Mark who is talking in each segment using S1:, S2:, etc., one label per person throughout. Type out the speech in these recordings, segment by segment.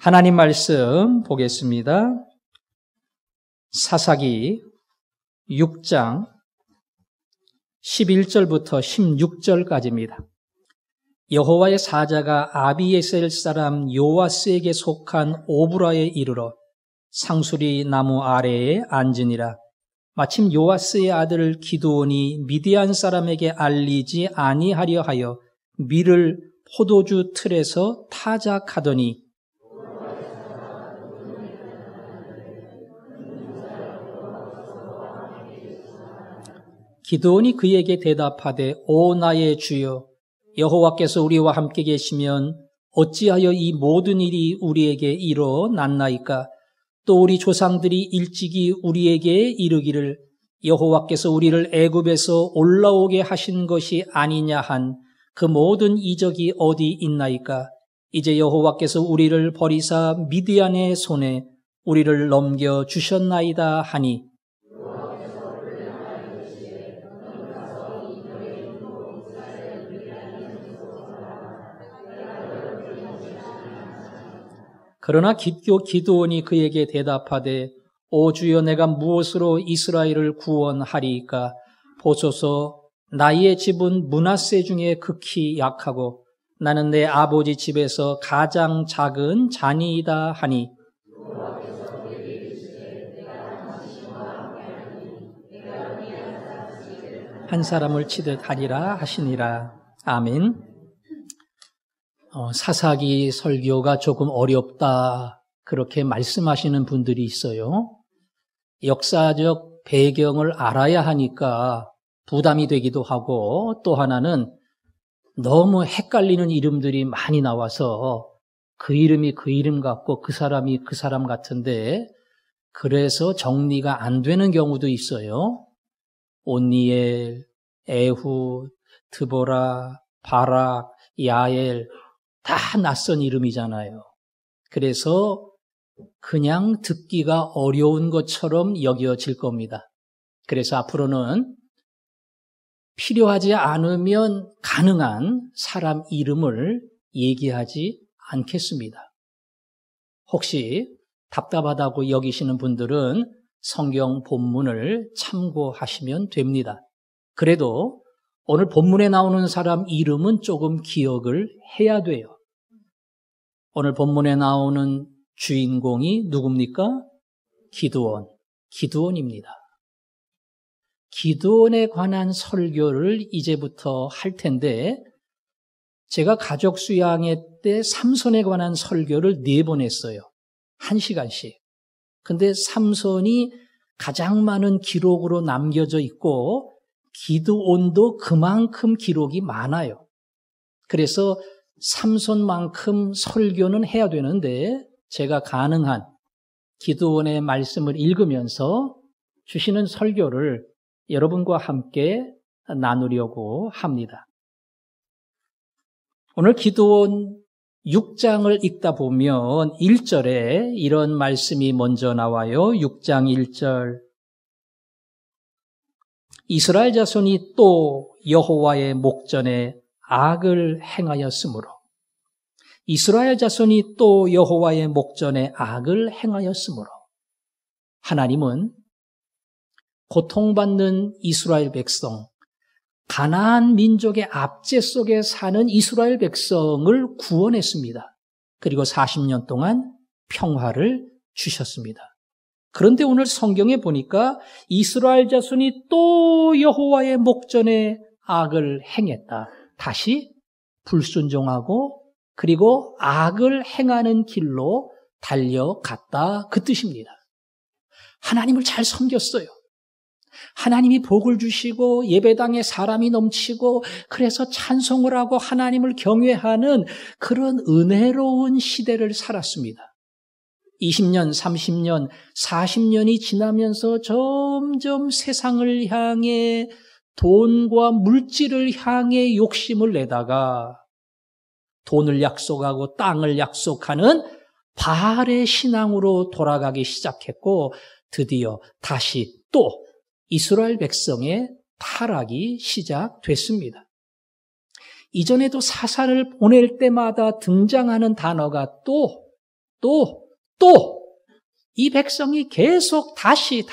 S1: 하나님 말씀 보겠습니다. 사사기 6장 11절부터 16절까지입니다. 여호와의 사자가 아비에셀 사람 요아스에게 속한 오브라에 이르러 상수리 나무 아래에 앉으니라. 마침 요아스의 아들 기드온이 미디안 사람에게 알리지 아니하려 하여 밀을 포도주 틀에서 타작하더니 기드온이 그에게 대답하되 오 나의 주여 여호와께서 우리와 함께 계시면 어찌하여 이 모든 일이 우리에게 일어났나이까? 또 우리 조상들이 일찍이 우리에게 이르기를 여호와께서 우리를 애굽에서 올라오게 하신 것이 아니냐 한 그 모든 이적이 어디 있나이까? 이제 여호와께서 우리를 버리사 미디안의 손에 우리를 넘겨 주셨나이다 하니 그러나 기드온이 그에게 대답하되 오 주여 내가 무엇으로 이스라엘을 구원하리이까? 보소서 나의 집은 므낫세 중에 극히 약하고 나는 내 아버지 집에서 가장 작은 자니이다 하니 한 사람을 치듯 하리라 하시니라. 아멘. 사사기 설교가 조금 어렵다 그렇게 말씀하시는 분들이 있어요. 역사적 배경을 알아야 하니까 부담이 되기도 하고 또 하나는 너무 헷갈리는 이름들이 많이 나와서 그 이름이 그 이름 같고 그 사람이 그 사람 같은데 그래서 정리가 안 되는 경우도 있어요. 온니엘, 에훗, 드보라, 바락, 야엘 다 낯선 이름이잖아요. 그래서 그냥 듣기가 어려운 것처럼 여겨질 겁니다. 그래서 앞으로는 필요하지 않으면 가능한 사람 이름을 얘기하지 않겠습니다. 혹시 답답하다고 여기시는 분들은 성경 본문을 참고하시면 됩니다. 그래도 오늘 본문에 나오는 사람 이름은 조금 기억을 해야 돼요. 오늘 본문에 나오는 주인공이 누굽니까? 기드온입니다. 기드온에 관한 설교를 이제부터 할 텐데 제가 가족 수양회 때 삼손에 관한 설교를 4번 했어요. 1시간씩. 근데 삼손이 가장 많은 기록으로 남겨져 있고 기드온도 그만큼 기록이 많아요. 그래서 삼손만큼 설교는 해야 되는데 제가 가능한 기드온의 말씀을 읽으면서 주시는 설교를 여러분과 함께 나누려고 합니다. 오늘 기드온 6장을 읽다 보면 1절에 이런 말씀이 먼저 나와요. 6장 1절 이스라엘 자손이 또 여호와의 목전에 악을 행하였으므로 이스라엘 자손이 또 여호와의 목전에 악을 행하였으므로 하나님은 고통받는 이스라엘 백성, 가나안 민족의 압제 속에 사는 이스라엘 백성을 구원했습니다. 그리고 40년 동안 평화를 주셨습니다. 그런데 오늘 성경에 보니까 이스라엘 자손이 또 여호와의 목전에 악을 행했다. 다시 불순종하고 그리고 악을 행하는 길로 달려갔다. 그 뜻입니다. 하나님을 잘 섬겼어요. 하나님이 복을 주시고 예배당에 사람이 넘치고 그래서 찬송을 하고 하나님을 경외하는 그런 은혜로운 시대를 살았습니다. 20년, 30년, 40년이 지나면서 점점 세상을 향해 돈과 물질을 향해 욕심을 내다가 돈을 약속하고 땅을 약속하는 바알의 신앙으로 돌아가기 시작했고 드디어 다시 또 이스라엘 백성의 타락이 시작됐습니다. 이전에도 사사를 보낼 때마다 등장하는 단어가 또 이 백성이 계속 다시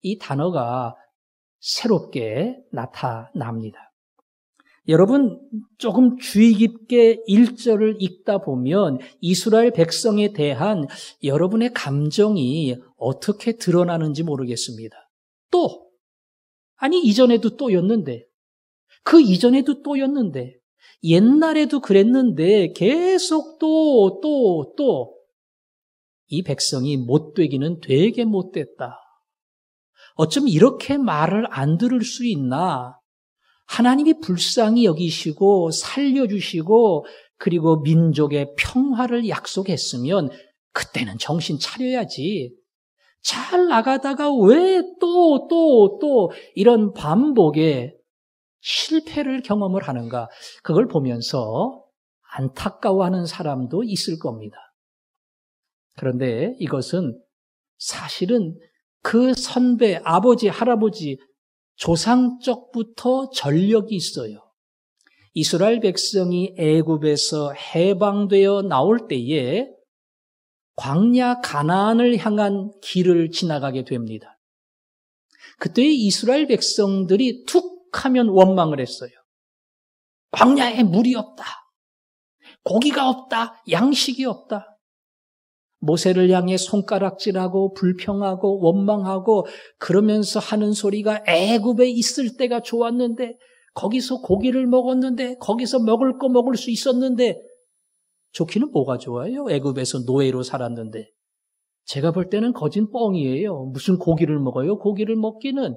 S1: 이 단어가 새롭게 나타납니다. 여러분 조금 주의 깊게 1절을 읽다 보면 이스라엘 백성에 대한 여러분의 감정이 어떻게 드러나는지 모르겠습니다. 이전에도 또였는데, 그 이전에도 또였는데, 옛날에도 그랬는데 계속 이 백성이 못되기는 되게 못됐다. 어쩜 이렇게 말을 안 들을 수 있나? 하나님이 불쌍히 여기시고 살려주시고 그리고 민족의 평화를 약속했으면 그때는 정신 차려야지. 잘 나가다가 왜 또 이런 반복의 실패를 경험을 하는가? 그걸 보면서 안타까워하는 사람도 있을 겁니다. 그런데 이것은 사실은 그 선배, 아버지, 할아버지, 조상적부터 전력이 있어요. 이스라엘 백성이 애굽에서 해방되어 나올 때에 광야 가나안을 향한 길을 지나가게 됩니다. 그때 이스라엘 백성들이 툭 하면 원망을 했어요. 광야에 물이 없다. 고기가 없다. 양식이 없다. 모세를 향해 손가락질하고 불평하고 원망하고 그러면서 하는 소리가 애굽에 있을 때가 좋았는데 거기서 고기를 먹었는데 거기서 먹을 거 먹을 수 있었는데 좋기는 뭐가 좋아요? 애굽에서 노예로 살았는데. 제가 볼 때는 거진 뻥이에요. 무슨 고기를 먹어요? 고기를 먹기는.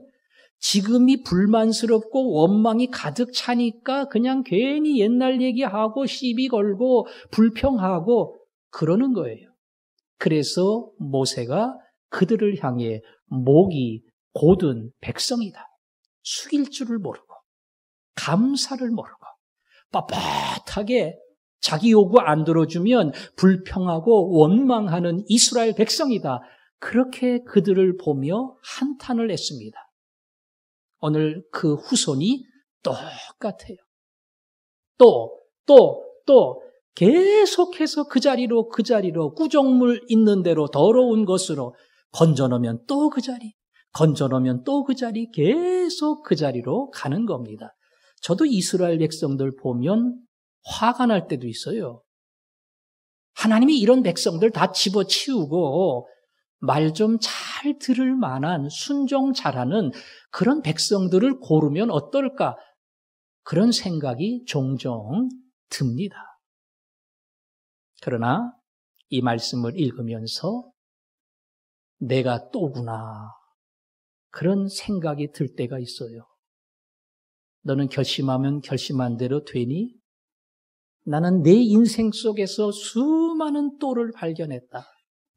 S1: 지금이 불만스럽고 원망이 가득 차니까 그냥 괜히 옛날 얘기하고 시비 걸고 불평하고 그러는 거예요. 그래서 모세가 그들을 향해 목이 곧은 백성이다. 숙일 줄을 모르고 감사를 모르고 빳빳하게 자기 요구 안 들어주면 불평하고 원망하는 이스라엘 백성이다. 그렇게 그들을 보며 한탄을 했습니다. 오늘 그 후손이 똑같아요. 또 계속해서 그 자리로 구정물 있는 대로 더러운 것으로 건져놓으면 또 그 자리, 건져놓으면 또 그 자리, 계속 그 자리로 가는 겁니다. 저도 이스라엘 백성들 보면 화가 날 때도 있어요. 하나님이 이런 백성들 다 집어치우고 말 좀 잘 들을 만한 순종 잘하는 그런 백성들을 고르면 어떨까? 그런 생각이 종종 듭니다. 그러나 이 말씀을 읽으면서 내가 또구나 그런 생각이 들 때가 있어요. 너는 결심하면 결심한 대로 되니? 나는 내 인생 속에서 수많은 또를 발견했다.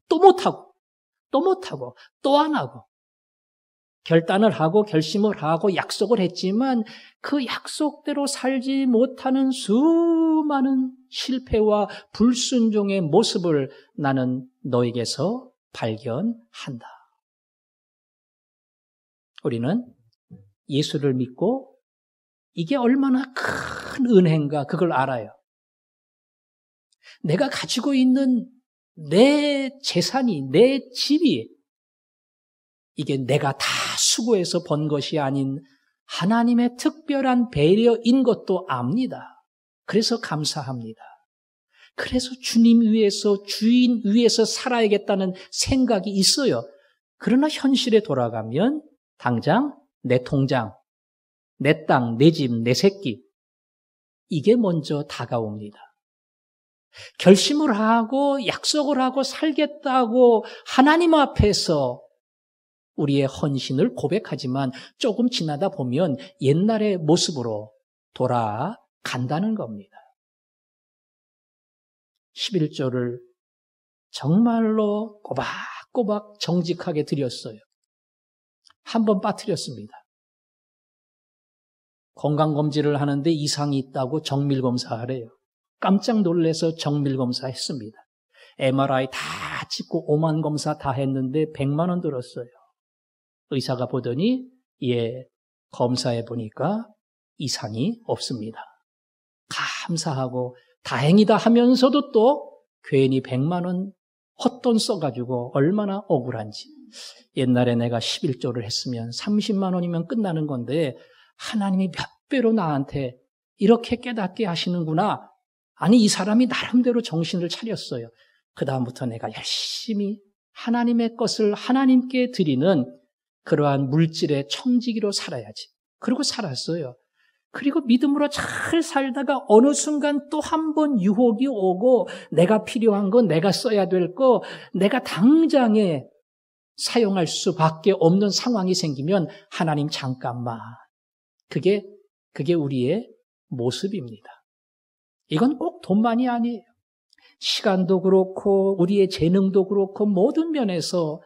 S1: 또 못하고 또 안 하고 결단을 하고 결심을 하고 약속을 했지만 그 약속대로 살지 못하는 수많은 실패와 불순종의 모습을 나는 너에게서 발견한다. 우리는 예수를 믿고 이게 얼마나 큰 은혜인가 그걸 알아요. 내가 가지고 있는 내 재산이, 내 집이 이게 내가 다 수고해서 번 것이 아닌 하나님의 특별한 배려인 것도 압니다. 그래서 감사합니다. 그래서 주님 위해서, 주인 위해서 살아야겠다는 생각이 있어요. 그러나 현실에 돌아가면 당장 내 통장, 내 땅, 내 집, 내 새끼 이게 먼저 다가옵니다. 결심을 하고 약속을 하고 살겠다고 하나님 앞에서 우리의 헌신을 고백하지만 조금 지나다 보면 옛날의 모습으로 돌아간다는 겁니다. 11조를 정말로 꼬박꼬박 정직하게 드렸어요. 한 번 빠뜨렸습니다. 건강검진을 하는데 이상이 있다고 정밀검사하래요. 깜짝 놀라서 정밀검사했습니다. MRI 다 찍고 5만 검사 다 했는데 100만 원 들었어요. 의사가 보더니 검사해 보니까 이상이 없습니다. 감사하고 다행이다 하면서도 또 괜히 100만 원 헛돈 써가지고 얼마나 억울한지. 옛날에 내가 11조를 했으면 30만 원이면 끝나는 건데 하나님이 몇 배로 나한테 이렇게 깨닫게 하시는구나. 아니, 이 사람이 나름대로 정신을 차렸어요. 그 다음부터 내가 열심히 하나님의 것을 하나님께 드리는 그러한 물질의 청지기로 살아야지. 그리고 살았어요. 그리고 믿음으로 잘 살다가 어느 순간 또 한 번 유혹이 오고 내가 필요한 거, 내가 써야 될 거, 내가 당장에 사용할 수밖에 없는 상황이 생기면 하나님 잠깐만. 그게 우리의 모습입니다. 이건 꼭 돈만이 아니에요. 시간도 그렇고 우리의 재능도 그렇고 모든 면에서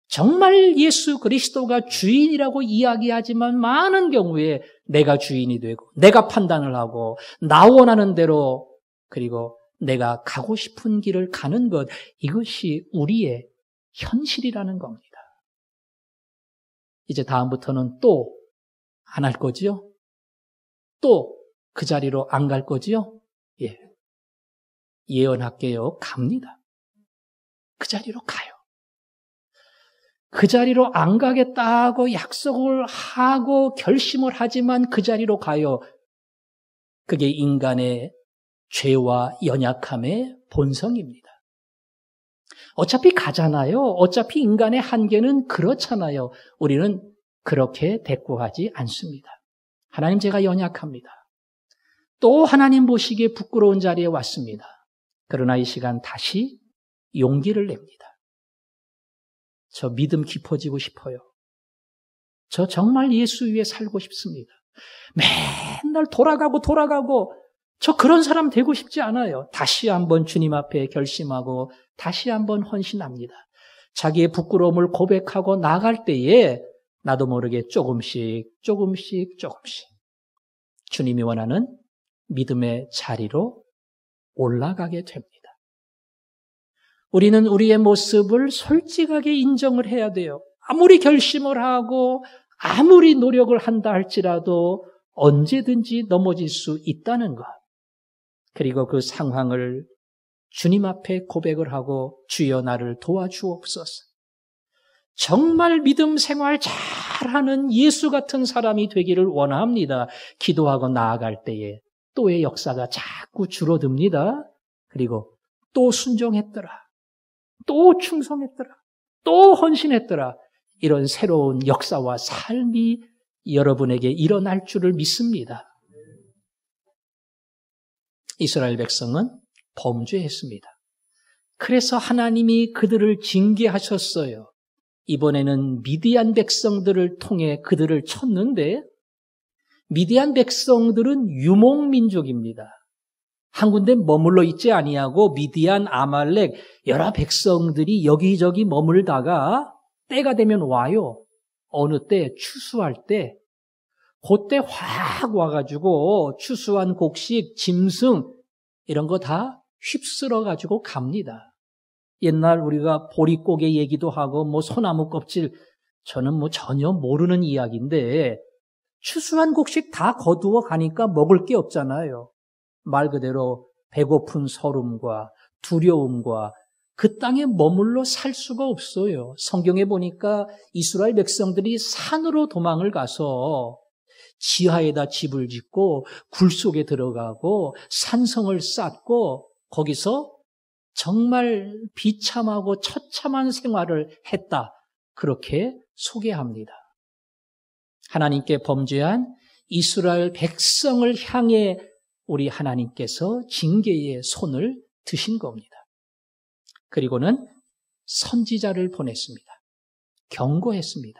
S1: 정말 예수 그리스도가 주인이라고 이야기하지만 많은 경우에 내가 주인이 되고 내가 판단을 하고 나 원하는 대로 그리고 내가 가고 싶은 길을 가는 것, 이것이 우리의 현실이라는 겁니다. 이제 다음부터는 또 안 할 거지요? 또 그 자리로 안 갈 거지요? 예. 예언할게요. 갑니다. 그 자리로 가요. 그 자리로 안 가겠다고 약속을 하고 결심을 하지만 그 자리로 가요. 그게 인간의 죄와 연약함의 본성입니다. 어차피 가잖아요. 어차피 인간의 한계는 그렇잖아요. 우리는 그렇게 대꾸하지 않습니다. 하나님, 제가 연약합니다. 또 하나님 보시기에 부끄러운 자리에 왔습니다. 그러나 이 시간 다시 용기를 냅니다. 저 믿음 깊어지고 싶어요. 저 정말 예수 위에 살고 싶습니다. 맨날 돌아가고 저 그런 사람 되고 싶지 않아요. 다시 한번 주님 앞에 결심하고 다시 한번 헌신합니다. 자기의 부끄러움을 고백하고 나갈 때에 나도 모르게 조금씩 주님이 원하는 믿음의 자리로 올라가게 됩니다. 우리는 우리의 모습을 솔직하게 인정을 해야 돼요. 아무리 결심을 하고 아무리 노력을 한다 할지라도 언제든지 넘어질 수 있다는 것. 그리고 그 상황을 주님 앞에 고백을 하고 주여 나를 도와주옵소서. 정말 믿음 생활 잘하는 예수 같은 사람이 되기를 원합니다. 기도하고 나아갈 때에 또의 역사가 자꾸 줄어듭니다. 그리고 또 순종했더라. 또 충성했더라. 또 헌신했더라. 이런 새로운 역사와 삶이 여러분에게 일어날 줄을 믿습니다. 이스라엘 백성은 범죄했습니다. 그래서 하나님이 그들을 징계하셨어요. 이번에는 미디안 백성들을 통해 그들을 쳤는데, 미디안 백성들은 유목민족입니다. 한 군데 머물러 있지 아니하고 미디안, 아말렉 여러 백성들이 여기저기 머물다가 때가 되면 와요. 어느 때 추수할 때 그때 확 와가지고 추수한 곡식, 짐승 이런 거 다 휩쓸어가지고 갑니다. 옛날 우리가 보릿고개 얘기도 하고 소나무 껍질, 저는 전혀 모르는 이야기인데 추수한 곡식 다 거두어 가니까 먹을 게 없잖아요. 말 그대로 배고픈 서름과 두려움과 그 땅에 머물러 살 수가 없어요. 성경에 보니까 이스라엘 백성들이 산으로 도망을 가서 지하에다 집을 짓고 굴 속에 들어가고 산성을 쌓고 거기서 정말 비참하고 처참한 생활을 했다. 그렇게 소개합니다. 하나님께 범죄한 이스라엘 백성을 향해 우리 하나님께서 징계의 손을 드신 겁니다. 그리고는 선지자를 보냈습니다. 경고했습니다.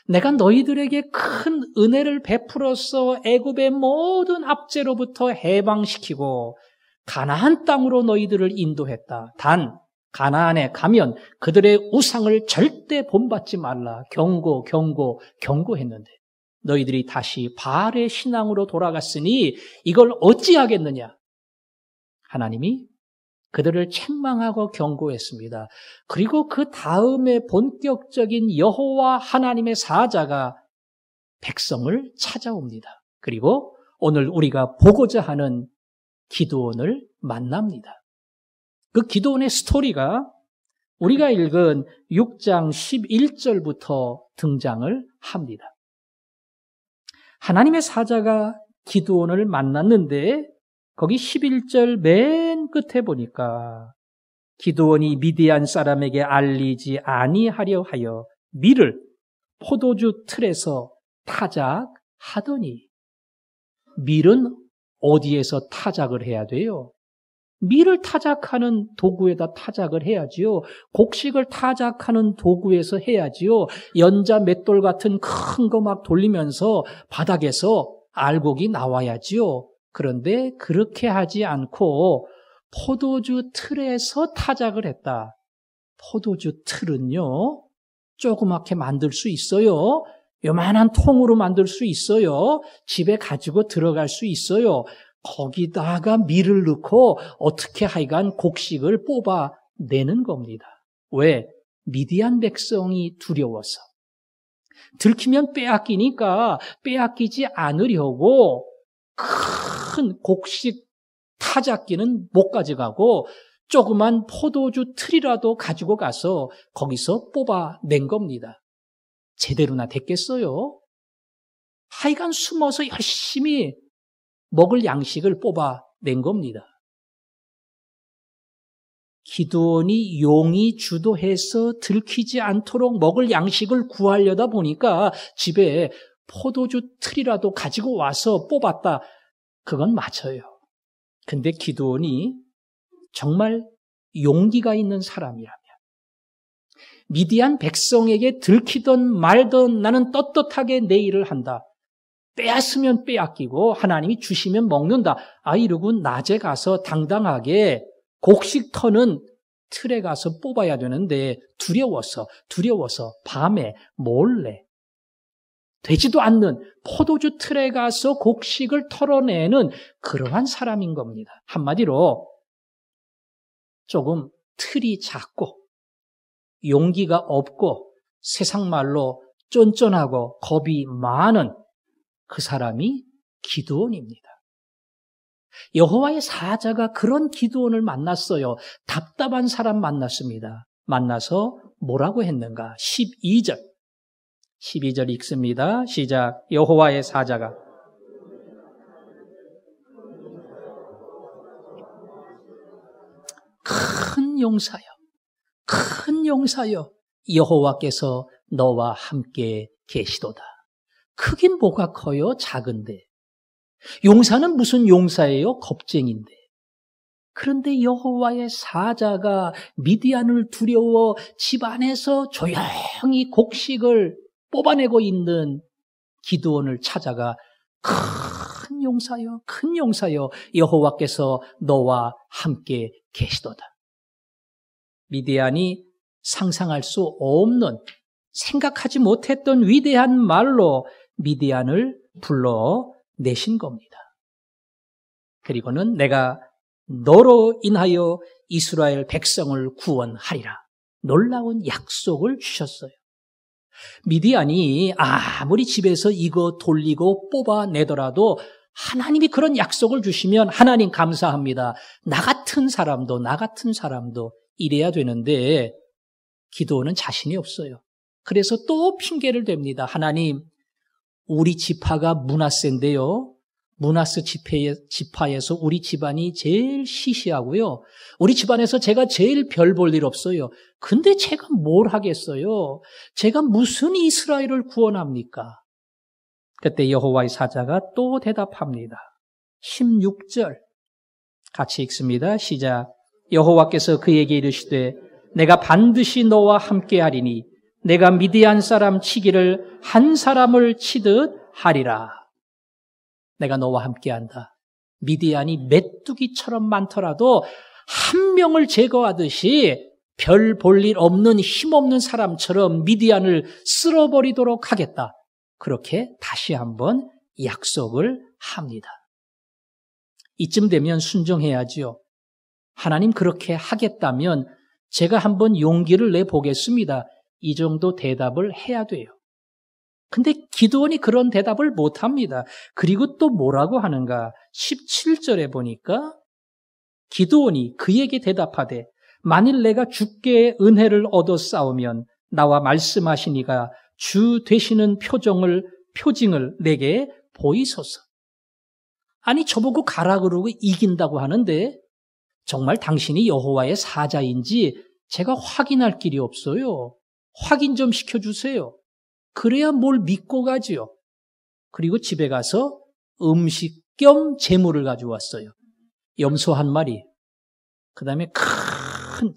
S1: 내가 너희들에게 큰 은혜를 베풀어서 애굽의 모든 압제로부터 해방시키고 가나안 땅으로 너희들을 인도했다. 단 가나안에 가면 그들의 우상을 절대 본받지 말라. 경고했는데 너희들이 다시 바알의 신앙으로 돌아갔으니 이걸 어찌하겠느냐. 하나님이 그들을 책망하고 경고했습니다. 그리고 그 다음에 본격적인 여호와 하나님의 사자가 백성을 찾아옵니다. 그리고 오늘 우리가 보고자 하는 기드온을 만납니다. 그 기도원의 스토리가 우리가 읽은 6장 11절부터 등장을 합니다. 하나님의 사자가 기드온을 만났는데 거기 11절 맨 끝에 보니까 기드온이 미디안 사람에게 알리지 아니하려 하여 밀을 포도주 틀에서 타작하더니, 밀은 어디에서 타작을 해야 돼요? 밀을 타작하는 도구에다 타작을 해야지요. 곡식을 타작하는 도구에서 해야지요. 연자 맷돌 같은 큰 거 막 돌리면서 바닥에서 알곡이 나와야지요. 그런데 그렇게 하지 않고 포도주 틀에서 타작을 했다. 포도주 틀은요, 조그맣게 만들 수 있어요. 요만한 통으로 만들 수 있어요. 집에 가지고 들어갈 수 있어요. 거기다가 밀을 넣고 어떻게 하여간 곡식을 뽑아내는 겁니다. 왜? 미디안 백성이 두려워서. 들키면 빼앗기니까 빼앗기지 않으려고 큰 곡식 타작기는 못 가져가고 조그만 포도주 틀이라도 가지고 가서 거기서 뽑아낸 겁니다. 제대로나 됐겠어요? 하여간 숨어서 열심히 먹을 양식을 뽑아낸 겁니다. 기드온이 용이 주도해서 들키지 않도록 먹을 양식을 구하려다 보니까 집에 포도주 틀이라도 가지고 와서 뽑았다. 그건 맞아요. 근데 기드온이 정말 용기가 있는 사람이라면 미디안 백성에게 들키던 말던 나는 떳떳하게 내 일을 한다. 빼앗으면 빼앗기고 하나님이 주시면 먹는다. 이러고 낮에 가서 당당하게 곡식 터는 틀에 가서 뽑아야 되는데 두려워서 밤에 몰래 되지도 않는 포도주 틀에 가서 곡식을 털어내는 그러한 사람인 겁니다. 한마디로 조금 틀이 작고 용기가 없고 세상 말로 쫀쫀하고 겁이 많은 그 사람이 기드온입니다. 여호와의 사자가 그런 기드온을 만났어요. 답답한 사람 만났습니다. 만나서 뭐라고 했는가? 12절 읽습니다. 시작. 여호와의 사자가 큰 용사여 여호와께서 너와 함께 계시도다. 크긴 뭐가 커요? 작은데. 용사는 무슨 용사예요? 겁쟁인데. 그런데 여호와의 사자가 미디안을 두려워 집 안에서 조용히 곡식을 뽑아내고 있는 기드온을 찾아가 큰 용사여 여호와께서 너와 함께 계시도다. 미디안이 상상할 수 없는, 생각하지 못했던 위대한 말로 미디안을 불러내신 겁니다. 그리고는 내가 너로 인하여 이스라엘 백성을 구원하리라. 놀라운 약속을 주셨어요. 미디안이 아무리 집에서 이거 돌리고 뽑아내더라도 하나님이 그런 약속을 주시면 하나님 감사합니다. 나 같은 사람도 이래야 되는데 기드온은 자신이 없어요. 그래서 또 핑계를 댑니다. 하나님, 우리 지파가 므낫세인데요. 므낫세 지파에서 우리 집안이 제일 시시하고요. 우리 집안에서 제가 제일 별 볼 일 없어요. 근데 제가 뭘 하겠어요? 제가 무슨 이스라엘을 구원합니까? 그때 여호와의 사자가 또 대답합니다. 16절 같이 읽습니다. 시작. 여호와께서 그에게 이르시되 내가 반드시 너와 함께하리니 내가 미디안 사람 치기를 한 사람을 치듯 하리라. 내가 너와 함께한다. 미디안이 메뚜기처럼 많더라도 한 명을 제거하듯이 별 볼 일 없는 힘없는 사람처럼 미디안을 쓸어버리도록 하겠다. 그렇게 다시 한번 약속을 합니다. 이쯤 되면 순종해야지요. 하나님 그렇게 하겠다면 제가 한번 용기를 내보겠습니다. 이 정도 대답을 해야 돼요. 근데 기드온이 그런 대답을 못합니다. 그리고 또 뭐라고 하는가? 17절에 보니까 기드온이 그에게 대답하되 만일 내가 주께 은혜를 얻어 싸우면 나와 말씀하신 이가 주 되시는 표징을 내게 보이소서. 아니 저보고 가라 그러고 이긴다고 하는데 정말 당신이 여호와의 사자인지 제가 확인할 길이 없어요. 확인 좀 시켜주세요. 그래야 뭘 믿고 가지요. 그리고 집에 가서 음식 겸 재물을 가져왔어요. 염소 한 마리, 그 다음에 큰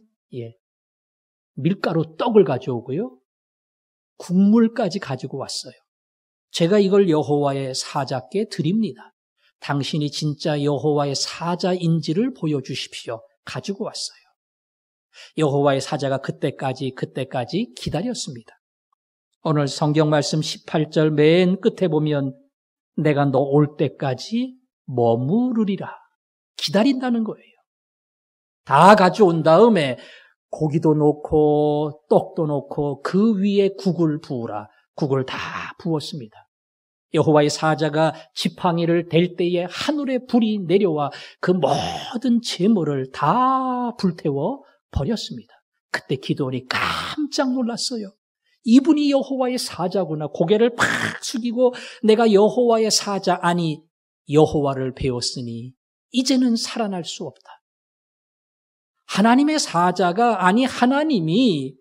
S1: 밀가루 떡을 가져오고요. 국물까지 가지고 왔어요. 제가 이걸 여호와의 사자께 드립니다. 당신이 진짜 여호와의 사자인지를 보여주십시오. 가지고 왔어요. 여호와의 사자가 그때까지 기다렸습니다. 오늘 성경 말씀 18절 맨 끝에 보면 내가 너 올 때까지 머무르리라. 기다린다는 거예요. 다 가져온 다음에 고기도 놓고 떡도 놓고 그 위에 국을 부으라. 국을 다 부었습니다. 여호와의 사자가 지팡이를 댈 때에 하늘에 불이 내려와 그 모든 재물을 다 불태워 버렸습니다. 그때 기드온이 깜짝 놀랐어요. 이분이 여호와의 사자구나. 고개를 팍 숙이고 내가 여호와의 사자 아니 여호와를 배웠으니 이제는 살아날 수 없다. 하나님의 사자가 아니 하나님이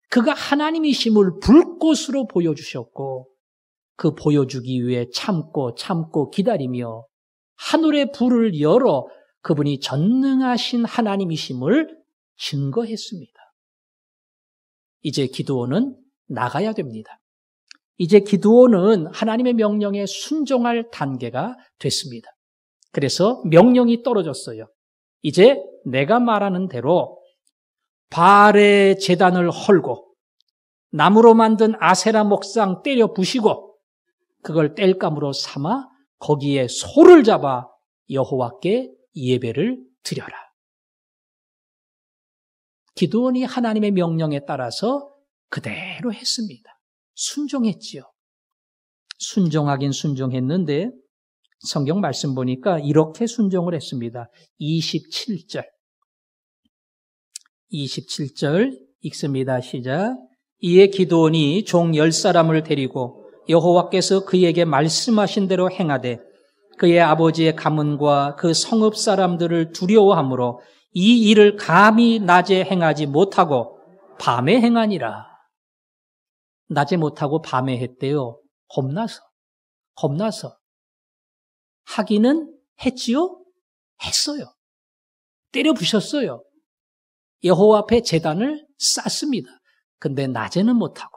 S1: 그가 하나님이심을 불꽃으로 보여주셨고 그 보여주기 위해 참고 기다리며 하늘의 불을 열어 그분이 전능하신 하나님이심을 증거했습니다. 이제 기드온은 나가야 됩니다. 이제 기드온은 하나님의 명령에 순종할 단계가 됐습니다. 그래서 명령이 떨어졌어요. 이제 내가 말하는 대로 바알의 제단을 헐고 나무로 만든 아세라 목상 때려 부시고 그걸 땔감으로 삼아 거기에 소를 잡아 여호와께 예배를 드려라. 기드온이 하나님의 명령에 따라서 그대로 했습니다. 순종했지요. 순종하긴 순종했는데 성경 말씀 보니까 이렇게 순종을 했습니다. 27절 읽습니다. 시작. 이에 기드온이 종 10사람을 데리고 여호와께서 그에게 말씀하신 대로 행하되 그의 아버지의 가문과 그 성읍 사람들을 두려워하므로 이 일을 감히 낮에 행하지 못하고 밤에 행하니라. 낮에 못하고 밤에 했대요. 겁나서. 하기는 했지요? 했어요. 때려 부셨어요. 여호와 앞에 제단을 쌓습니다. 근데 낮에는 못하고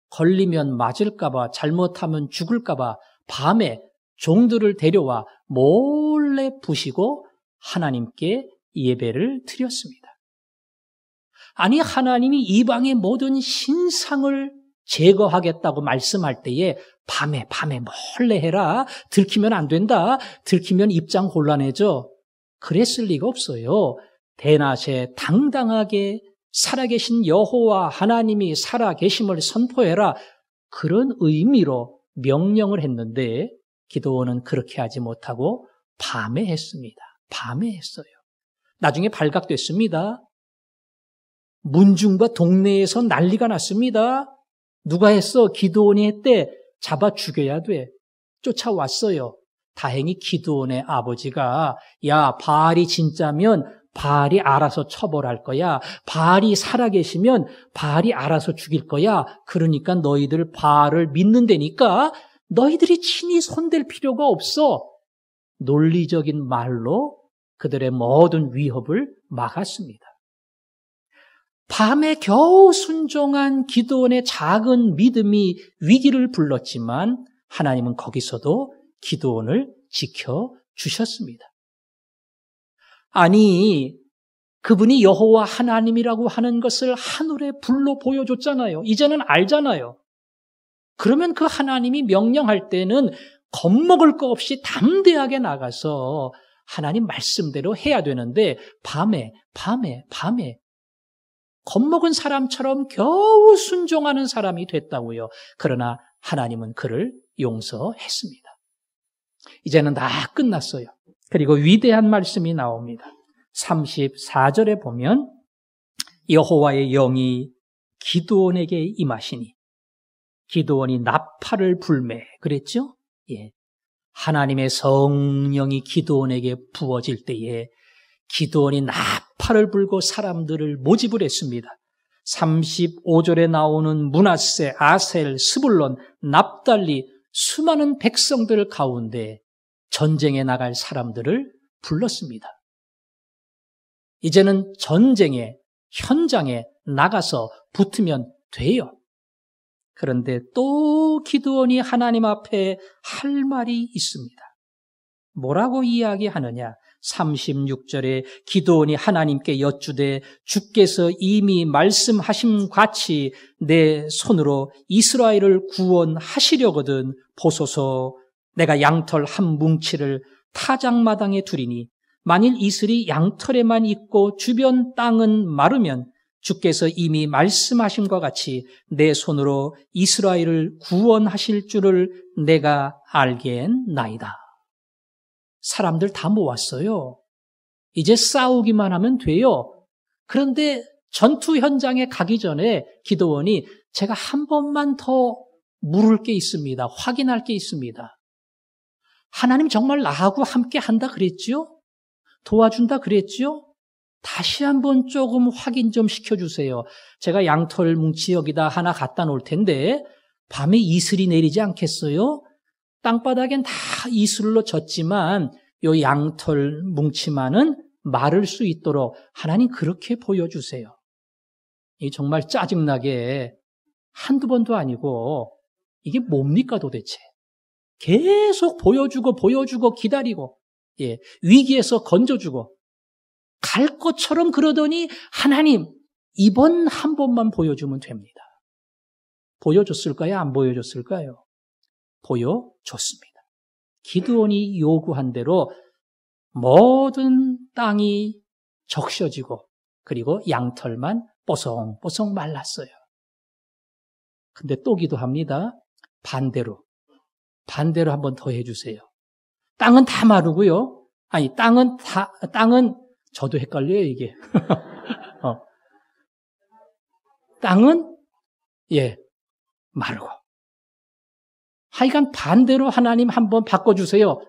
S1: 걸리면 맞을까봐 잘못하면 죽을까봐 밤에 종들을 데려와 몰래 부시고 하나님께 예배를 드렸습니다. 아니 하나님이 이방의 모든 신상을 제거하겠다고 말씀할 때에 밤에 몰래 해라. 들키면 안 된다. 들키면 입장 곤란해져. 그랬을 리가 없어요. 대낮에 당당하게 살아계신 여호와 하나님이 살아계심을 선포해라. 그런 의미로 명령을 했는데 기드온은 그렇게 하지 못하고 밤에 했습니다. 밤에 했어요. 나중에 발각됐습니다. 문중과 동네에서 난리가 났습니다. 누가 했어? 기드온이 했대. 잡아 죽여야 돼. 쫓아왔어요. 다행히 기드온의 아버지가 야 바알이 진짜면 바알이 알아서 처벌할 거야. 바알이 살아계시면 바알이 알아서 죽일 거야. 그러니까 너희들 바알을 믿는다니까 너희들이 친히 손댈 필요가 없어. 논리적인 말로 그들의 모든 위협을 막았습니다. 밤에 겨우 순종한 기드온의 작은 믿음이 위기를 불렀지만 하나님은 거기서도 기드온을 지켜주셨습니다. 아니 그분이 여호와 하나님이라고 하는 것을 하늘의 불로 보여줬잖아요. 이제는 알잖아요. 그러면 그 하나님이 명령할 때는 겁먹을 거 없이 담대하게 나가서 하나님 말씀대로 해야 되는데 밤에 겁먹은 사람처럼 겨우 순종하는 사람이 됐다고요. 그러나 하나님은 그를 용서했습니다. 이제는 다 끝났어요. 그리고 위대한 말씀이 나옵니다. 34절에 보면 여호와의 영이 기드온에게 임하시니 기드온이 나팔을 불매 그랬죠? 예. 하나님의 성령이 기드온에게 부어질 때에 기드온이 나팔을 불고 사람들을 모집을 했습니다. 35절에 나오는 므낫세, 아셀, 스불론, 납달리 수많은 백성들 가운데 전쟁에 나갈 사람들을 불렀습니다. 이제는 전쟁의 현장에 나가서 붙으면 돼요. 그런데 또 기드온이 하나님 앞에 할 말이 있습니다. 뭐라고 이야기하느냐? 36절에 기드온이 하나님께 여쭈되 주께서 이미 말씀하신 같이 내 손으로 이스라엘을 구원하시려거든 보소서. 내가 양털 한 뭉치를 타작마당에 두리니 만일 이슬이 양털에만 있고 주변 땅은 마르면 주께서 이미 말씀하신 것 같이 내 손으로 이스라엘을 구원하실 줄을 내가 알겠나이다. 사람들 다 모았어요. 이제 싸우기만 하면 돼요. 그런데 전투 현장에 가기 전에 기드온이 제가 한 번만 더 물을 게 있습니다. 확인할 게 있습니다. 하나님 정말 나하고 함께 한다 그랬죠? 도와준다 그랬죠? 다시 한번 조금 확인 좀 시켜주세요. 제가 양털 뭉치 여기다 하나 갖다 놓을 텐데 밤에 이슬이 내리지 않겠어요? 땅바닥엔 다 이슬로 젖지만 요 양털 뭉치만은 마를 수 있도록 하나님 그렇게 보여주세요. 이 정말 짜증나게 한두 번도 아니고 이게 뭡니까 도대체? 계속 보여주고 기다리고 위기에서 건져주고 갈 것처럼 그러더니 하나님 이번 한 번만 보여주면 됩니다. 보여줬을까요? 안 보여줬을까요? 보여줬습니다. 기드온이 요구한 대로 모든 땅이 적셔지고 그리고 양털만 뽀송뽀송 말랐어요. 근데 또 기도합니다. 반대로 한 번 더 해주세요. 땅은 다 마르고요. 아니 땅은 저도 헷갈려요 이게. 땅은 마르고. 하여간 반대로 하나님 한번 바꿔주세요.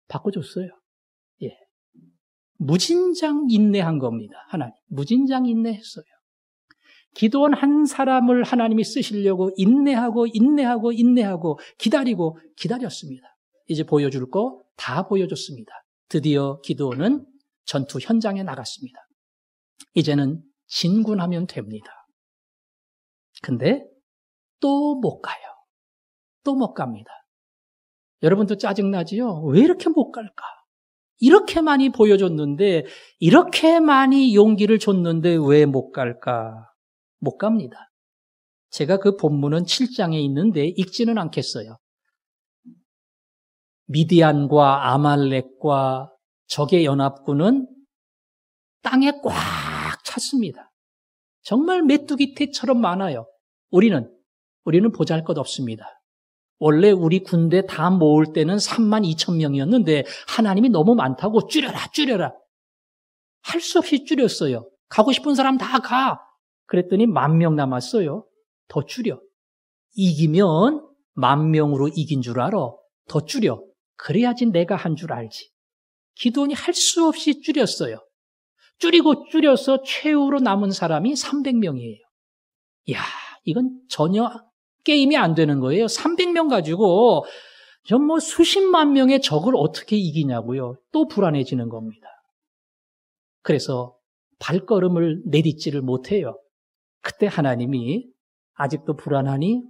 S1: 바꿔줬어요. 무진장 인내한 겁니다. 하나님 무진장 인내했어요. 기도원 한 사람을 하나님이 쓰시려고 인내하고 기다렸습니다. 이제 보여줄 거 다 보여줬습니다. 드디어 기도원은 전투 현장에 나갔습니다. 이제는 진군하면 됩니다. 근데 또 못 가요. 또 못 갑니다. 여러분도 짜증나지요? 왜 이렇게 못 갈까? 이렇게 많이 보여줬는데, 이렇게 많이 용기를 줬는데 왜 못 갈까? 못 갑니다. 제가 그 본문은 7장에 있는데 읽지는 않겠어요. 미디안과 아말렉과 적의 연합군은 땅에 꽉 찼습니다. 정말 메뚜기떼처럼 많아요. 우리는 보잘것없습니다. 원래 우리 군대 다 모을 때는 32,000명이었는데 하나님이 너무 많다고 줄여라. 할 수 없이 줄였어요. 가고 싶은 사람 다 가. 그랬더니 10,000명 남았어요. 더 줄여. 이기면 10,000명으로 이긴 줄 알아. 더 줄여. 그래야지 내가 한 줄 알지. 기드온이 할 수 없이 줄였어요. 줄여서 최후로 남은 사람이 300명이에요. 이야, 이건 전혀 게임이 안 되는 거예요. 300명 가지고 수십만 명의 적을 어떻게 이기냐고요. 또 불안해지는 겁니다. 그래서 발걸음을 내딛지를 못해요. 그때 하나님이 아직도 불안하니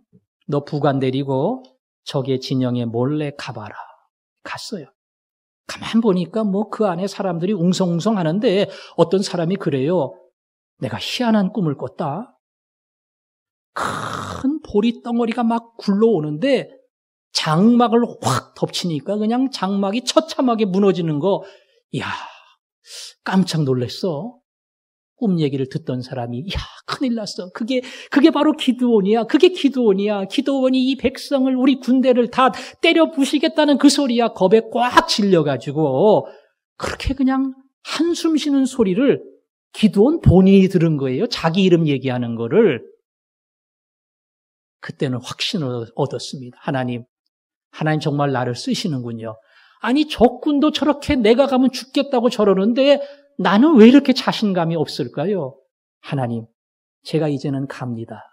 S1: 너 부관 데리고 적의 진영에 몰래 가봐라. 갔어요. 가만 보니까 그 안에 사람들이 웅성웅성 하는데 어떤 사람이 그래요. 내가 희한한 꿈을 꿨다. 큰 보리 덩어리가 막 굴러오는데 장막을 확 덮치니까 그냥 장막이 처참하게 무너지는 거. 이야, 깜짝 놀랐어. 꿈 얘기를 듣던 사람이 야, 큰일 났어. 그게 바로 기드온이야. 그게 기드온이야. 기드온이 이 백성을 우리 군대를 다 때려 부시겠다는 그 소리야. 겁에 꽉 질려가지고 그렇게 그냥 한숨 쉬는 소리를 기드온 본인이 들은 거예요. 자기 이름 얘기하는 거를. 그때는 확신을 얻었습니다. 하나님 정말 나를 쓰시는군요. 아니 적군도 저렇게 내가 가면 죽겠다고 저러는데 나는 왜 이렇게 자신감이 없을까요? 하나님, 제가 이제는 갑니다.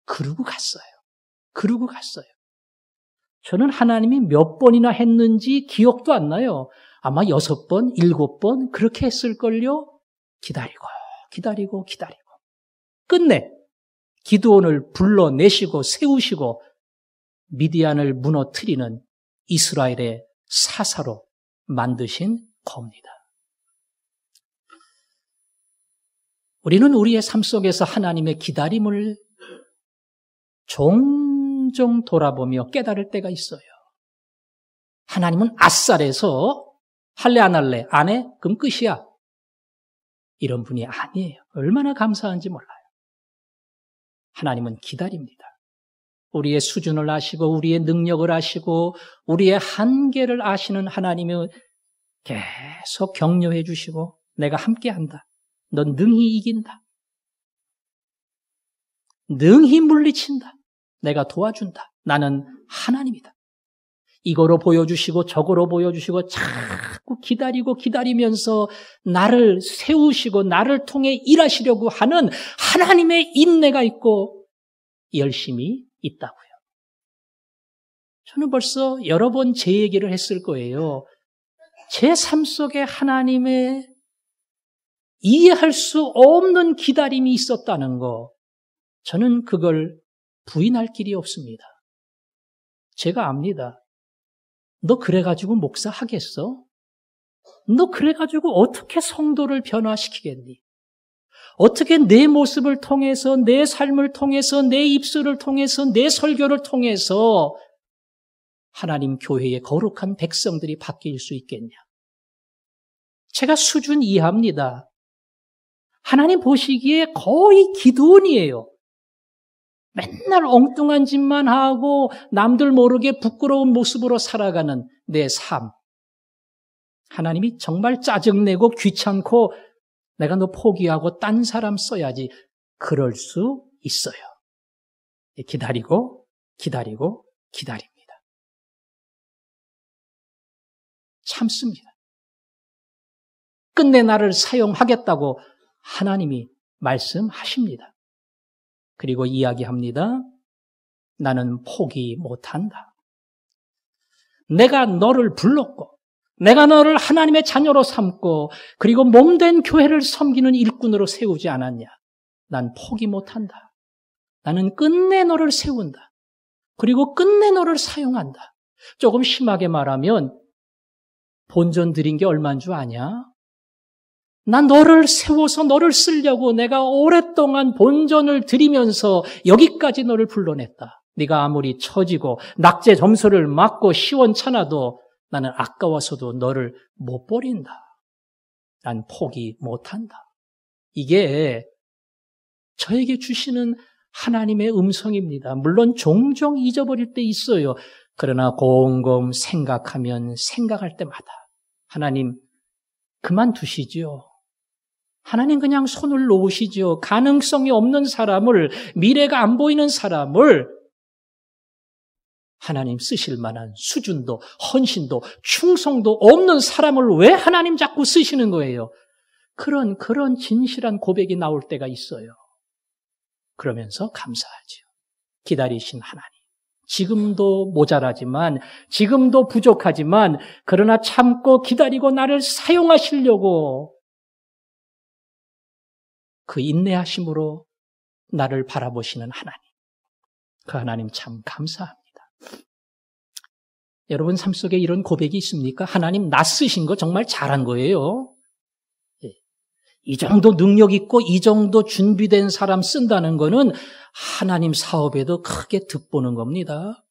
S1: 그러고 갔어요. 저는 하나님이 몇 번이나 했는지 기억도 안 나요. 아마 6번, 7번 그렇게 했을걸요. 기다리고 끝내 기드온을 불러내시고 세우시고 미디안을 무너뜨리는 이스라엘의 사사로 만드신 겁니다. 우리는 우리의 삶 속에서 하나님의 기다림을 종종 돌아보며 깨달을 때가 있어요. 하나님은 아싸래서 할래 안 할래? 안 해? 그럼 끝이야. 이런 분이 아니에요. 얼마나 감사한지 몰라요. 하나님은 기다립니다. 우리의 수준을 아시고 우리의 능력을 아시고 우리의 한계를 아시는 하나님이 계속 격려해 주시고 내가 함께한다. 넌 능히 이긴다. 능히 물리친다. 내가 도와준다. 나는 하나님이다. 이거로 보여주시고 저거로 보여주시고 자꾸 기다리면서 나를 세우시고 나를 통해 일하시려고 하는 하나님의 인내가 있고 열심히 있다고요. 저는 벌써 여러 번 제 얘기를 했을 거예요. 제 삶 속에 하나님의 이해할 수 없는 기다림이 있었다는 거, 저는 그걸 부인할 길이 없습니다. 제가 압니다. 너 그래가지고 목사 하겠어? 너 그래가지고 어떻게 성도를 변화시키겠니? 어떻게 내 모습을 통해서, 내 삶을 통해서, 내 입술을 통해서, 내 설교를 통해서 하나님 교회의 거룩한 백성들이 바뀔 수 있겠냐? 제가 수준 이하입니다. 하나님 보시기에 거의 기드온이에요. 맨날 엉뚱한 짓만 하고 남들 모르게 부끄러운 모습으로 살아가는 내 삶. 하나님이 정말 짜증내고 귀찮고 내가 너 포기하고 딴 사람 써야지. 그럴 수 있어요. 기다립니다. 참습니다. 끝내 나를 사용하겠다고 하나님이 말씀하십니다. 그리고 이야기합니다. 나는 포기 못한다. 내가 너를 불렀고 내가 너를 하나님의 자녀로 삼고 그리고 몸된 교회를 섬기는 일꾼으로 세우지 않았냐. 난 포기 못한다. 나는 끝내 너를 세운다. 그리고 끝내 너를 사용한다. 조금 심하게 말하면 본전 드린 게 얼마인 줄 아냐? 난 너를 세워서 너를 쓰려고 내가 오랫동안 본전을 드리면서 여기까지 너를 불러냈다. 네가 아무리 처지고 낙제 점수를 맞고 시원찮아도 나는 아까워서도 너를 못 버린다. 난 포기 못한다. 이게 저에게 주시는 하나님의 음성입니다. 물론 종종 잊어버릴 때 있어요. 그러나 곰곰 생각하면 생각할 때마다 하나님 그만두시지요. 하나님 그냥 손을 놓으시죠. 가능성이 없는 사람을, 미래가 안 보이는 사람을 하나님 쓰실 만한 수준도, 헌신도, 충성도 없는 사람을 왜 하나님 자꾸 쓰시는 거예요? 그런 진실한 고백이 나올 때가 있어요. 그러면서 감사하죠. 기다리신 하나님. 지금도 모자라지만, 지금도 부족하지만, 그러나 참고 기다리고 나를 사용하시려고 그 인내하심으로 나를 바라보시는 하나님. 그 하나님 참 감사합니다. 여러분 삶 속에 이런 고백이 있습니까? 하나님 나 쓰신 거 정말 잘한 거예요. 이 정도 능력 있고 이 정도 준비된 사람 쓴다는 거는 하나님 사업에도 크게 득보는 겁니다.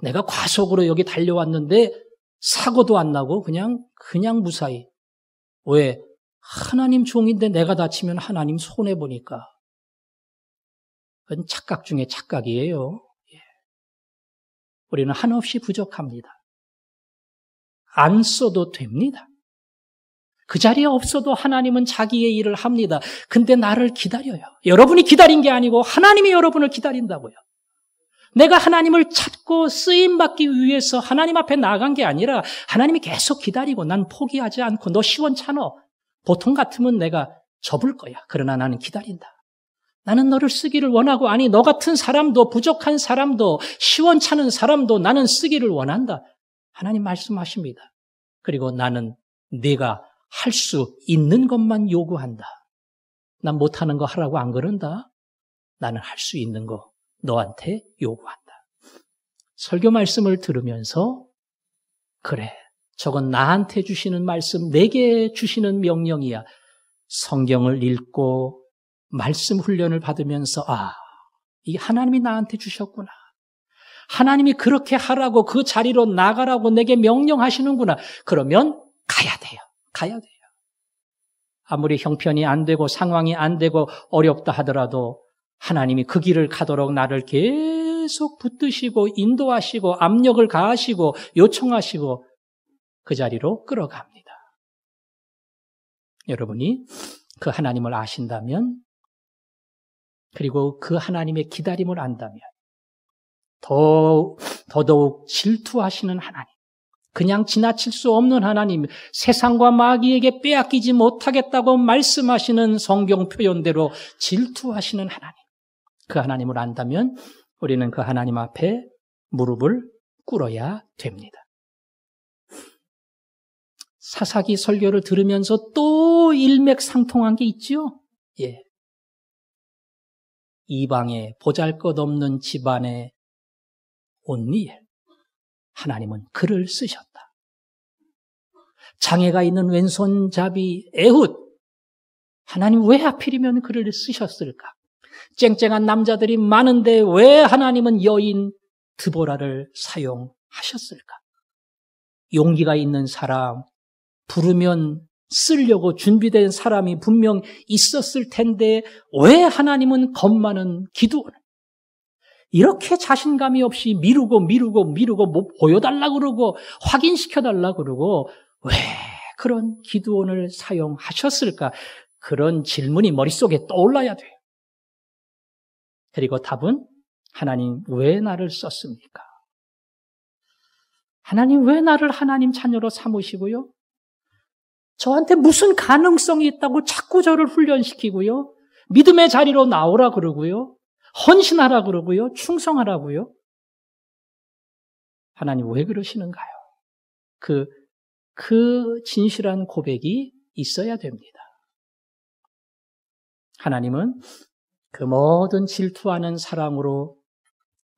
S1: 내가 과속으로 여기 달려왔는데 사고도 안 나고 그냥 무사히. 왜? 하나님 종인데 내가 다치면 하나님 손해보니까. 그건 착각 중에 착각이에요. 우리는 한없이 부족합니다. 안 써도 됩니다. 그 자리에 없어도 하나님은 자기의 일을 합니다. 근데 나를 기다려요. 여러분이 기다린 게 아니고 하나님이 여러분을 기다린다고요. 내가 하나님을 찾고 쓰임받기 위해서 하나님 앞에 나간 게 아니라 하나님이 계속 기다리고 난 포기하지 않고 너 시원찮어. 보통 같으면 내가 접을 거야. 그러나 나는 기다린다. 나는 너를 쓰기를 원하고 아니 너 같은 사람도 부족한 사람도 시원찮은 사람도 나는 쓰기를 원한다. 하나님 말씀하십니다. 그리고 나는 네가 할 수 있는 것만 요구한다. 난 못하는 거 하라고 안 그런다. 나는 할 수 있는 거 너한테 요구한다. 설교 말씀을 들으면서 그래, 저건 나한테 주시는 말씀, 내게 주시는 명령이야. 성경을 읽고 말씀 훈련을 받으면서 이 하나님이 나한테 주셨구나. 하나님이 그렇게 하라고 그 자리로 나가라고 내게 명령하시는구나. 그러면 가야 돼요. 아무리 형편이 안 되고 상황이 안 되고 어렵다 하더라도 하나님이 그 길을 가도록 나를 계속 붙드시고 인도하시고 압력을 가하시고 요청하시고 그 자리로 끌어갑니다. 여러분이 그 하나님을 아신다면 그리고 그 하나님의 기다림을 안다면 더더욱 질투하시는 하나님, 그냥 지나칠 수 없는 하나님, 세상과 마귀에게 빼앗기지 못하겠다고 말씀하시는 성경 표현대로 질투하시는 하나님, 그 하나님을 안다면 우리는 그 하나님 앞에 무릎을 꿇어야 됩니다. 사사기 설교를 들으면서 또 일맥상통한 게 있죠? 예. 이방의 보잘것없는 집안의 온니엘, 하나님은 그를 쓰셨다. 장애가 있는 왼손잡이 에훗, 하나님 왜 하필이면 그를 쓰셨을까? 쨍쨍한 남자들이 많은데 왜 하나님은 여인 드보라를 사용하셨을까? 용기가 있는 사람, 부르면 쓰려고 준비된 사람이 분명 있었을 텐데 왜 하나님은 겁 많은 기드온을 이렇게 자신감이 없이 미루고 뭐 보여달라고 그러고 확인시켜달라고 그러고 왜 그런 기드온을 사용하셨을까? 그런 질문이 머릿속에 떠올라야 돼요. 그리고 답은 하나님 왜 나를 썼습니까? 하나님 왜 나를 하나님 자녀로 삼으시고요? 저한테 무슨 가능성이 있다고 자꾸 저를 훈련시키고요? 믿음의 자리로 나오라 그러고요? 헌신하라 그러고요? 충성하라고요? 하나님 왜 그러시는가요? 그 진실한 고백이 있어야 됩니다. 하나님은 그 모든 질투하는 사랑으로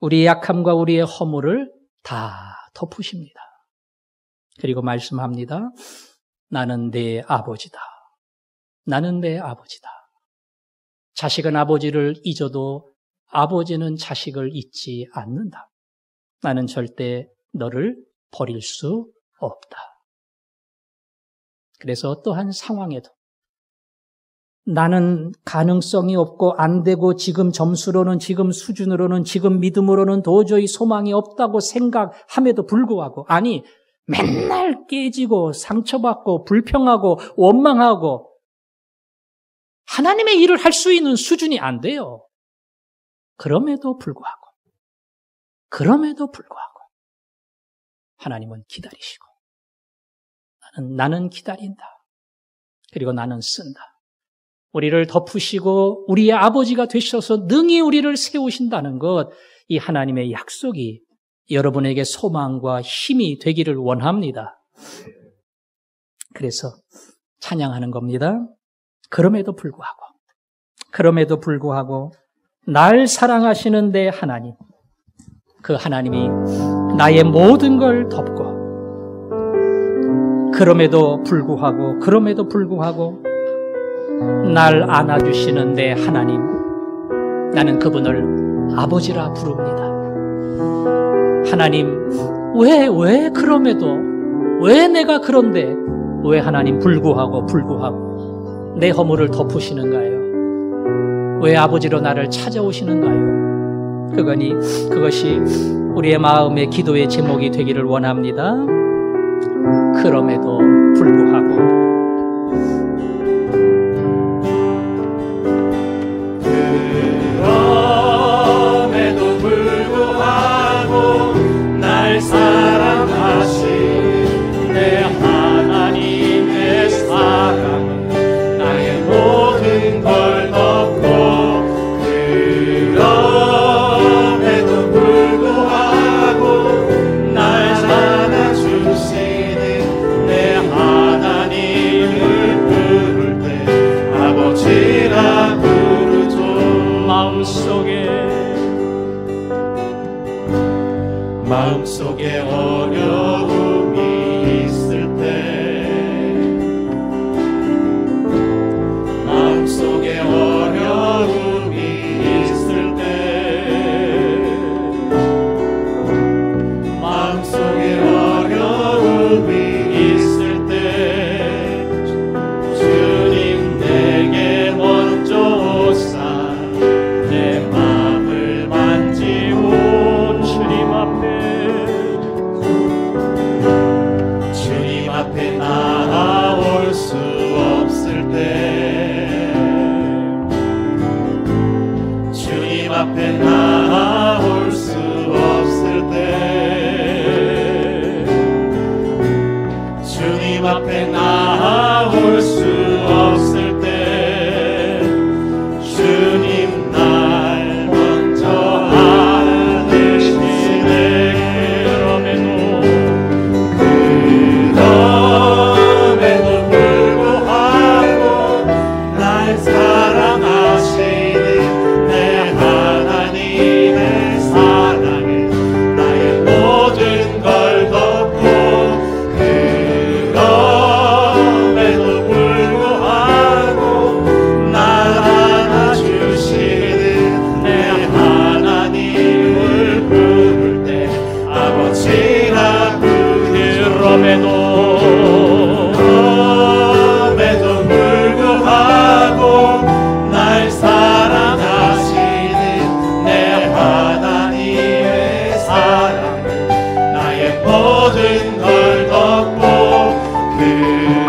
S1: 우리의 약함과 우리의 허물을 다 덮으십니다. 그리고 말씀합니다. 나는 내 아버지다. 나는 내 아버지다. 자식은 아버지를 잊어도 아버지는 자식을 잊지 않는다. 나는 절대 너를 버릴 수 없다. 그래서 어떠한 상황에도 나는 가능성이 없고 안 되고 지금 점수로는 지금 수준으로는 지금 믿음으로는 도저히 소망이 없다고 생각함에도 불구하고 아니 맨날 깨지고 상처받고 불평하고 원망하고 하나님의 일을 할 수 있는 수준이 안 돼요. 그럼에도 불구하고 하나님은 기다리시고 나는 기다린다. 그리고 나는 쓴다. 우리를 덮으시고 우리의 아버지가 되셔서 능히 우리를 세우신다는 것, 이 하나님의 약속이 여러분에게 소망과 힘이 되기를 원합니다. 그래서 찬양하는 겁니다. 그럼에도 불구하고 날 사랑하시는 내 하나님, 그 하나님이 나의 모든 걸 덮고 그럼에도 불구하고 날 안아주시는 내 하나님, 나는 그분을 아버지라 부릅니다. 하나님, 왜 그럼에도, 왜 내가 그런데, 왜 하나님 불구하고 내 허물을 덮으시는가요? 왜 아버지로 나를 찾아오시는가요? 그것이 우리의 마음의 기도의 제목이 되기를 원합니다. 그럼에도 불구하고
S2: 날 사랑하신 내 하나님의 사랑은 나의 모든 걸 덮고 그럼에도 불구하고 날 안아주시는 내 하나님을 부를 때 아버지라 부르죠. 마음속에 어려움이 있을 때 마음속에 어려움이 있을 때 마음속에 어려움이 있을 때 주님 내게 먼저 오사 내 마음을 만지고 주님 앞에 나아올 수 없을 때 주님 앞에 나아올 수 없을 때 주님 앞에 나아올 수 없을 때 주님 날 먼저 안으시네. 그럼에도 불구하고 날 사랑하시는 내 하나님의 사랑에 나의 모든 걸 덮고 그럼에도 불구하고 날 안아주시는 내 하나님을 부를 때 아버지라 그럼에도 불구하고 날 사랑하시는 내 하나님의 사랑을 나의 모든 걸 덮고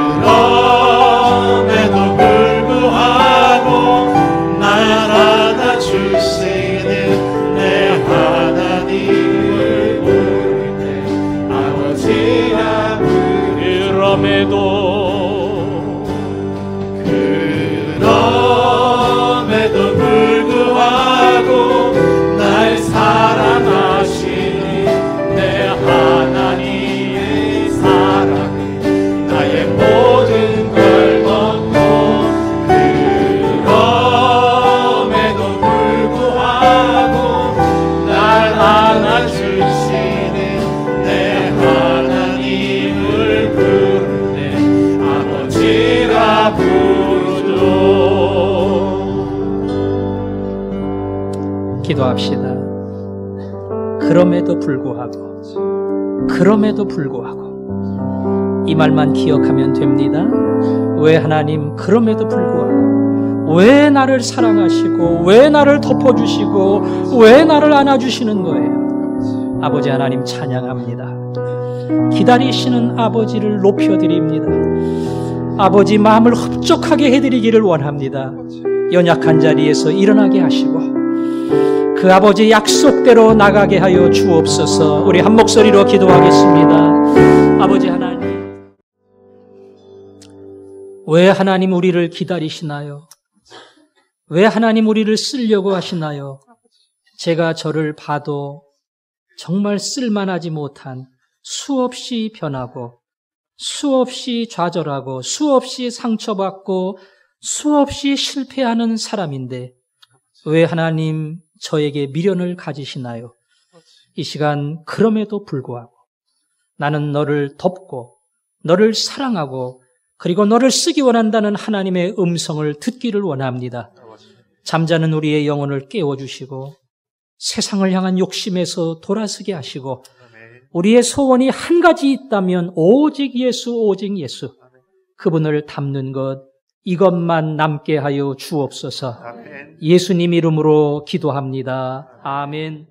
S2: 그럼에도 불구하고 날 안아주시는 내 하나님을 부를 때 아버지라 그럼에도 불구하고 날 사랑하시는 내 하나님의 사랑은 나의 모든 걸 덮고 그럼에도 불구하고 날 안아주시는 내 하나님을 부를 때 아버지라 부르죠.
S1: 기도합시다. 그럼에도 불구하고 이 말만 기억하면 됩니다. 왜 하나님 그럼에도 불구하고 왜 나를 사랑하시고 왜 나를 덮어주시고 왜 나를 안아주시는 거예요. 아버지 하나님 찬양합니다. 기다리시는 아버지를 높여드립니다. 아버지 마음을 흡족하게 해드리기를 원합니다. 연약한 자리에서 일어나게 하시고 그 아버지 약속대로 나가게 하여 주옵소서. 우리 한 목소리로 기도하겠습니다. 아버지 하나님, 왜 하나님 우리를 기다리시나요? 왜 하나님 우리를 쓰려고 하시나요? 제가 저를 봐도 정말 쓸만하지 못한, 수없이 변하고 수없이 좌절하고 수없이 상처받고 수없이 실패하는 사람인데 왜 하나님 저에게 미련을 가지시나요? 이 시간 그럼에도 불구하고 나는 너를 덮고 너를 사랑하고 그리고 너를 쓰기 원한다는 하나님의 음성을 듣기를 원합니다. 잠자는 우리의 영혼을 깨워주시고 세상을 향한 욕심에서 돌아서게 하시고 우리의 소원이 한 가지 있다면 오직 예수, 오직 예수. 그분을 닮는 것, 이것만 남게 하여 주옵소서. 예수님 이름으로 기도합니다. 아멘.